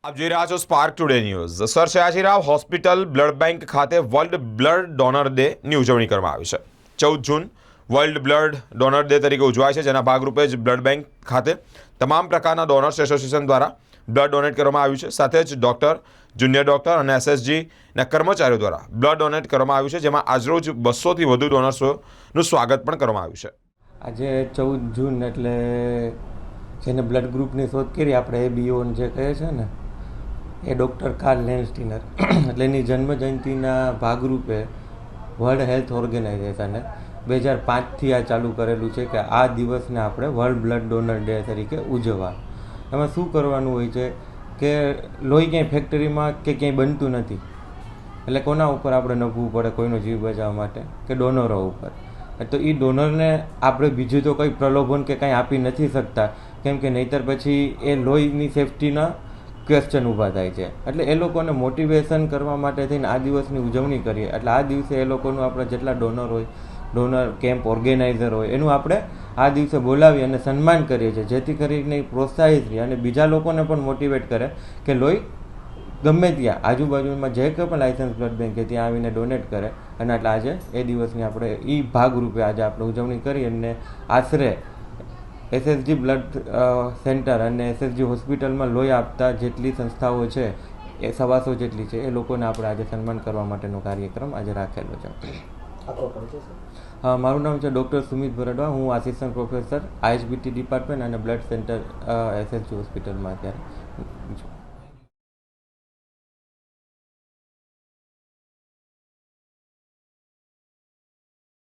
આપ જોઈ રહ્યા છો spark today news. Sir Sayajirao hospital blood bank ખાતે વર્લ્ડ બ્લડ ડોનર ડેની ઉજવણી કરવામાં આવી છે. 14 જૂન વર્લ્ડ બ્લડ ડોનર ડે તરીકે ઉજવાય છે, જેના ભાગરૂપે જ બ્લડ બેંક ખાતે તમામ પ્રકારના ડોનર્સ એસોસિએશન દ્વારા બ્લડ ડોનેટ કરવામાં આવ્યું છે. સાથે જ ડૉક્ટર, જુનિયર ડૉક્ટર અને એસએસજીના કર્મચારીઓ દ્વારા બ્લડ ડોનેટ કરવામાં આવ્યું છે, જેમાં આજરોજ 200થી વધુ ડોનર્સોનું સ્વાગત પણ કરવામાં આવ્યું છે. આજે 14 જૂન એટલે જેને બ્લડ ગ્રુપની શોધ કરી આપણે એબીઓન જે કહે છે ને એ ડૉક્ટર કાર્લ લેન્સ્ટીનર એટલે એની જન્મજયંતિના ભાગરૂપે વર્લ્ડ હેલ્થ ઓર્ગેનાઇઝેશને 2005થી આ ચાલુ કરેલું છે કે આ દિવસને આપણે વર્લ્ડ બ્લડ ડોનર ડે તરીકે ઉજવવા. એમાં શું કરવાનું હોય છે કે લોહી ક્યાંય ફેક્ટરીમાં કે ક્યાંય બનતું નથી, એટલે કોના ઉપર આપણે નભવું પડે કોઈનો જીવ બચાવવા માટે કે ડોનરો ઉપર. તો એ ડોનરને આપણે બીજું તો કંઈ પ્રલોભન કે કંઈ આપી નથી શકતા, કેમ કે નહીંતર પછી એ લોહીની સેફટીના ક્વેશ્ચન ઊભા થાય છે. એટલે એ લોકોને મોટિવેશન કરવા માટે થઈને આ દિવસની ઉજવણી કરીએ. એટલે આ દિવસે એ લોકોનું આપણે જેટલા ડોનર હોય, ડોનર કેમ્પ ઓર્ગેનાઇઝર હોય, એનું આપણે આ દિવસે બોલાવી અને સન્માન કરીએ છીએ, જેથી કરીને પ્રોત્સાહિત રહે અને બીજા લોકોને પણ મોટિવેટ કરે કે લોહી ગમે ત્યાં આજુબાજુમાં જે કંઈ પણ લાયસન્સ બ્લડ બેંક છે ત્યાં આવીને ડોનેટ કરે. અને એટલે આજે એ દિવસની આપણે એ ભાગરૂપે આજે આપણે ઉજવણી કરી અને આશરે એસએસજી બ્લડ સેન્ટર અને એસએસજી હોસ્પિટલમાં લોહી આપતા જેટલી સંસ્થાઓ છે એ 125 જેટલી છે એ લોકોને આપણે આજે સન્માન કરવા માટેનો કાર્યક્રમ આજે રાખેલો છે. મારું નામ છે ડૉક્ટર સુમિત ભરડવા. હું આસિસ્ટન્ટ પ્રોફેસર આઈએચબીટી ડિપાર્ટમેન્ટ અને બ્લડ સેન્ટર એસએસજી હોસ્પિટલમાં અત્યારે છું.